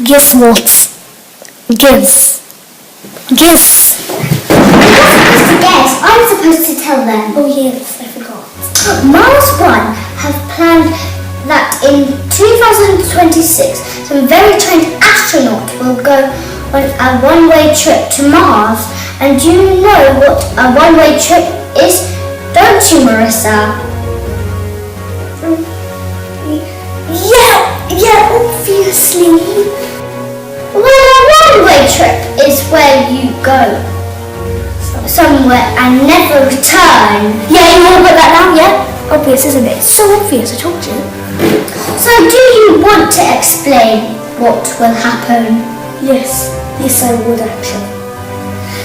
Guess what? Guess. Guess. I'm supposed to tell them. Oh yes, I forgot. Mars One have planned that in 2026 some very trained astronauts will go on a one-way trip to Mars. And do you know what a one-way trip is? Don't you, Marissa? Yeah, obviously. Well, a one-way trip is where you go somewhere and never return. Yeah, you all got that now, yeah? Obvious, isn't it? It's so obvious, I told you. So do you want to explain what will happen? Yes, I would actually.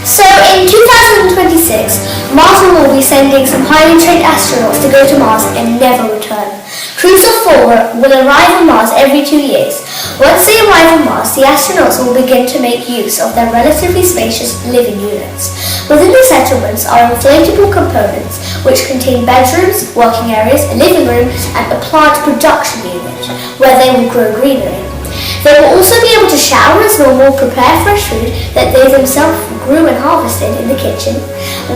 So in 2026, Mars will be sending some highly trained astronauts to go to Mars and never return. Crews of 4 will arrive on Mars every 2 years. Once they arrive on Mars, the astronauts will begin to make use of their relatively spacious living units. Within the settlements are inflatable components which contain bedrooms, working areas, a living room and a plant production unit where they will grow greenery. They will also be able to shower as normal, prepare fresh food that they themselves grew and harvested in the kitchen,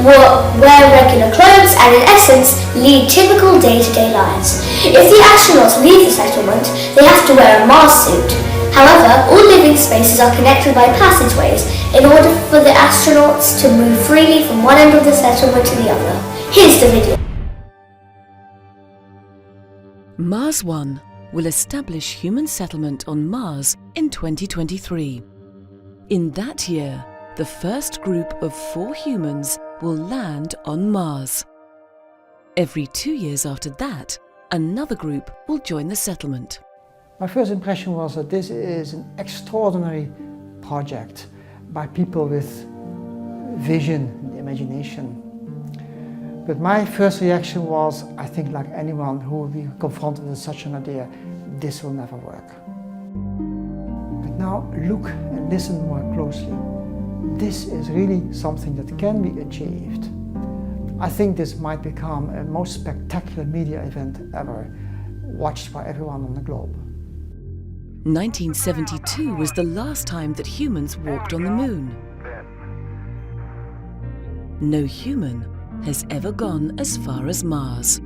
wear regular clothes and in essence lead typical day-to-day lives. If the astronauts leave the settlement, they have to wear a Mars suit. However, all living spaces are connected by passageways in order for the astronauts to move freely from one end of the settlement to the other. Here's the video. Mars One will establish human settlement on Mars in 2023. In that year, the first group of 4 humans will land on Mars. Every 2 years after that, another group will join the settlement. My first impression was that this is an extraordinary project by people with vision and imagination. But my first reaction was, I think like anyone who will be confronted with such an idea, this will never work. But now look and listen more closely. This is really something that can be achieved. I think this might become a most spectacular media event ever, watched by everyone on the globe. 1972 was the last time that humans walked on the moon. No human has ever gone as far as Mars.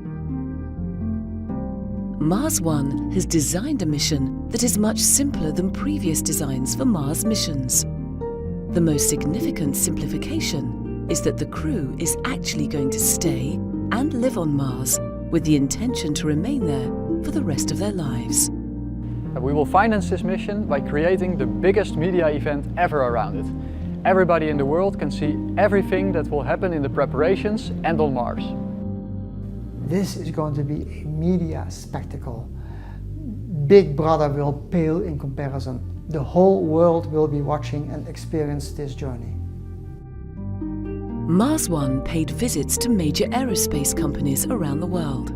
Mars One has designed a mission that is much simpler than previous designs for Mars missions. The most significant simplification is that the crew is actually going to stay and live on Mars with the intention to remain there for the rest of their lives. We will finance this mission by creating the biggest media event ever around it. Everybody in the world can see everything that will happen in the preparations and on Mars. This is going to be a media spectacle. Big Brother will pale in comparison. The whole world will be watching and experience this journey. Mars One paid visits to major aerospace companies around the world.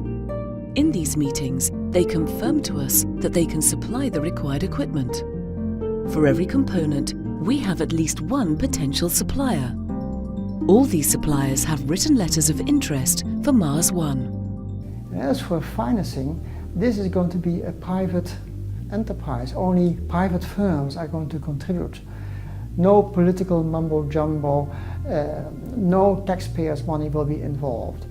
In these meetings, they confirmed to us that they can supply the required equipment. For every component, we have at least one potential supplier. All these suppliers have written letters of interest for Mars One. As for financing, this is going to be a private enterprise. Only private firms are going to contribute. No political mumbo-jumbo, no taxpayers' money will be involved.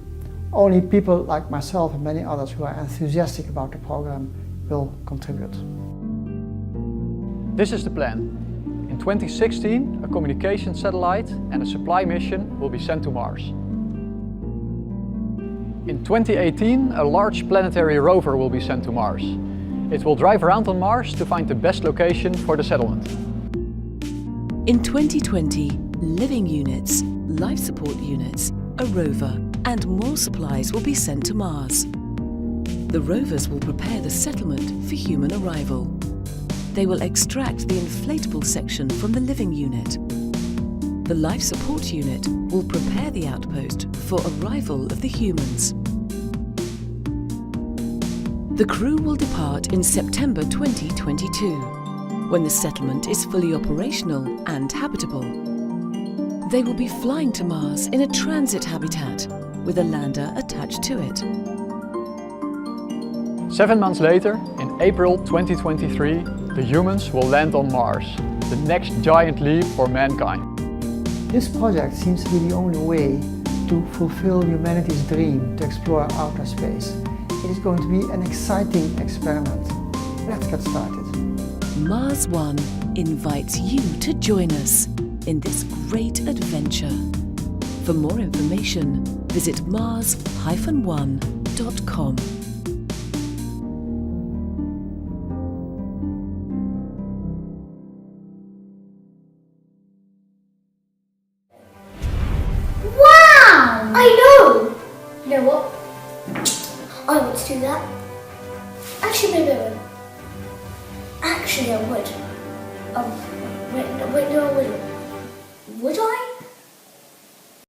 Only people like myself and many others who are enthusiastic about the program will contribute. This is the plan. In 2016, a communication satellite and a supply mission will be sent to Mars. In 2018, a large planetary rover will be sent to Mars. It will drive around on Mars to find the best location for the settlement. In 2020, living units, life support units, a rover and more supplies will be sent to Mars. The rovers will prepare the settlement for human arrival. They will extract the inflatable section from the living unit. The life support unit will prepare the outpost for arrival of the humans. The crew will depart in September 2022, when the settlement is fully operational and habitable. They will be flying to Mars in a transit habitat with a lander attached to it. 7 months later, in April 2023, The humans will land on Mars, the next giant leap for mankind. This project seems to be the only way to fulfill humanity's dream to explore outer space. It is going to be an exciting experiment. Let's get started. Mars One invites you to join us in this great adventure. For more information, visit mars-one.com. Wow! I know! You know what? I want to do that. Actually, maybe I won't. Actually, I would. Wait, no, I wouldn't. Would I?